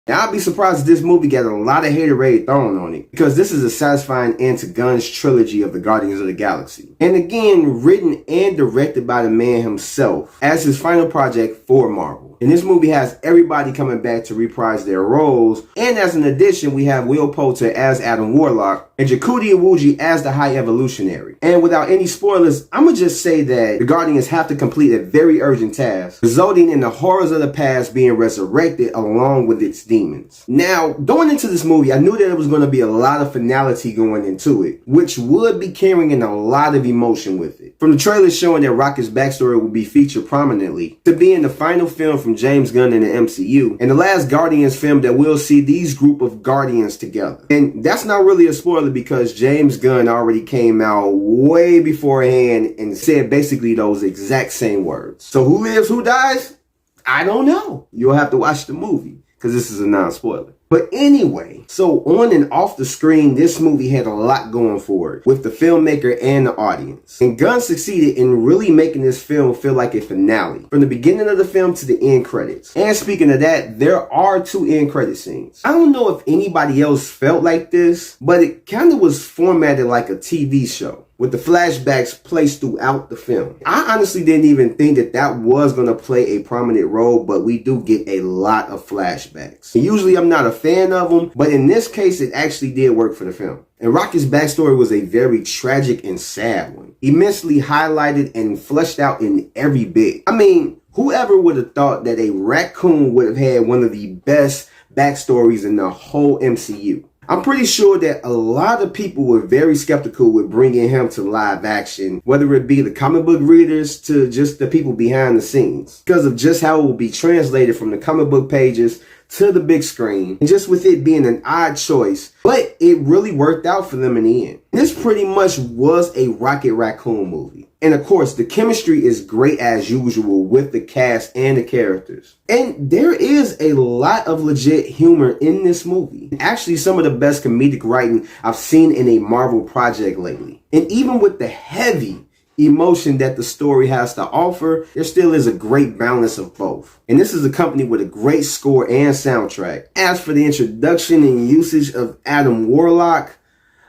Now, I'd be surprised if this movie got a lot of haterade thrown on it, because this is a satisfying end to Gunn's trilogy of the Guardians of the Galaxy. And again, written and directed by the man himself as his final project for Marvel. And this movie has everybody coming back to reprise their roles. And as an addition, we have Will Poulter as Adam Warlock and Ncuti Iwuji as the High Evolutionary. And without any spoilers, I'm going to just say that the Guardians have to complete a very urgent task, resulting in the horrors of the past being resurrected along with its demons. Now, going into this movie, I knew that there was going to be a lot of finality going into it, which would be carrying a lot of emotion with it. From the trailer showing that Rocket's backstory will be featured prominently, to being the final film from James Gunn in the MCU, and the last Guardians film that we'll see these group of Guardians together. And that's not really a spoiler because James Gunn already came out way beforehand and said basically those exact same words. So who lives, who dies? I don't know. You'll have to watch the movie because this is a non-spoiler. But anyway, so on and off the screen, this movie had a lot going for it with the filmmaker and the audience. And Gunn succeeded in really making this film feel like a finale, from the beginning of the film to the end credits. And speaking of that, there are 2 end credit scenes. I don't know if anybody else felt like this, but it kind of was formatted like a TV show, with the flashbacks placed throughout the film. I honestly didn't even think that that was going to play a prominent role, but we do get a lot of flashbacks. And usually I'm not a fan of them, but in this case it actually did work for the film. And Rocket's backstory was a very tragic and sad one, immensely highlighted and fleshed out in every bit. I mean, whoever would have thought that a raccoon would have had one of the best backstories in the whole MCU? I'm pretty sure that a lot of people were very skeptical with bringing him to live action, whether it be the comic book readers to just the people behind the scenes, because of just how it will be translated from the comic book pages to the big screen, and just with it being an odd choice, but it really worked out for them in the end. This pretty much was a Rocket Raccoon movie. And of course, the chemistry is great as usual with the cast and the characters. And there is a lot of legit humor in this movie. Actually, some of the best comedic writing I've seen in a Marvel project lately. And even with the heavy emotion that the story has to offer, there still is a great balance of both. And this is accompanied with a great score and soundtrack. As for the introduction and usage of Adam Warlock,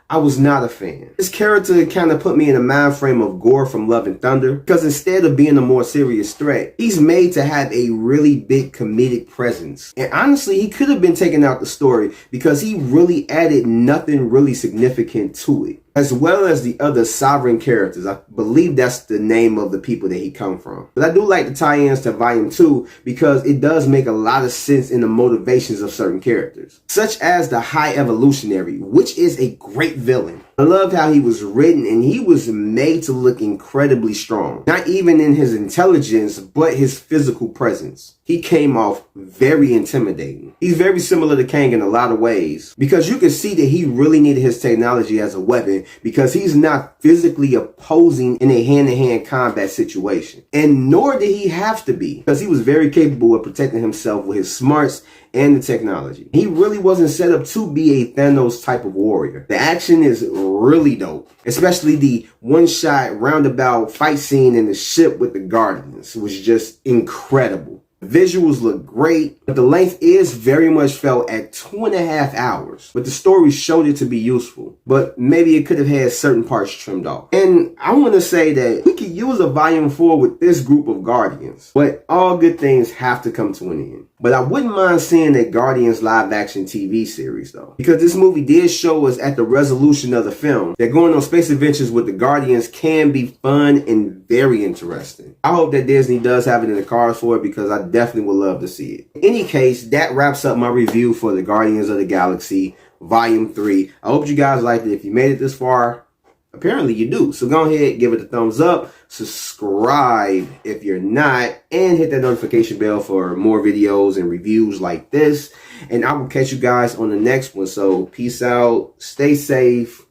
I was not a fan. His character kind of put me in a mind frame of Gore from Love and Thunder, because instead of being a more serious threat, he's made to have a really big comedic presence. And honestly, he could have been taken out the story because he really added nothing really significant to it. As well as the other Sovereign characters. I believe that's the name of the people that he come from. But I do like the tie-ins to Volume 2 because it does make a lot of sense in the motivations of certain characters, such as the High Evolutionary, which is a great villain. I loved how he was written, and he was made to look incredibly strong. Not even in his intelligence, but his physical presence. He came off very intimidating. He's very similar to Kang in a lot of ways, because you can see that he really needed his technology as a weapon, because he's not physically opposing in a hand-to-hand combat situation. And nor did he have to be, because he was very capable of protecting himself with his smarts and the technology. He really wasn't set up to be a Thanos type of warrior. The action is really dope, especially the one-shot roundabout fight scene in the ship with the Guardians was just incredible. Visuals look great, but the length is very much felt at 2.5 hours. But the story showed it to be useful, but maybe it could have had certain parts trimmed off. And I want to say that we could use a Volume 4 with this group of Guardians, but all good things have to come to an end. But I wouldn't mind seeing a Guardians live action TV series though, because this movie did show us at the resolution of the film that going on space adventures with the Guardians can be fun and very interesting. I hope that Disney does have it in the cards for it, because I definitely would love to see it. In any case, that wraps up my review for the Guardians of the Galaxy Volume 3. I hope you guys liked it. If you made it this far, apparently you do. So go ahead, give it a thumbs up, subscribe if you're not, and hit that notification bell for more videos and reviews like this. And I will catch you guys on the next one. So peace out, stay safe,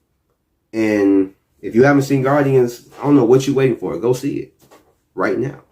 and if you haven't seen Guardians, I don't know what you're waiting for. Go see it right now.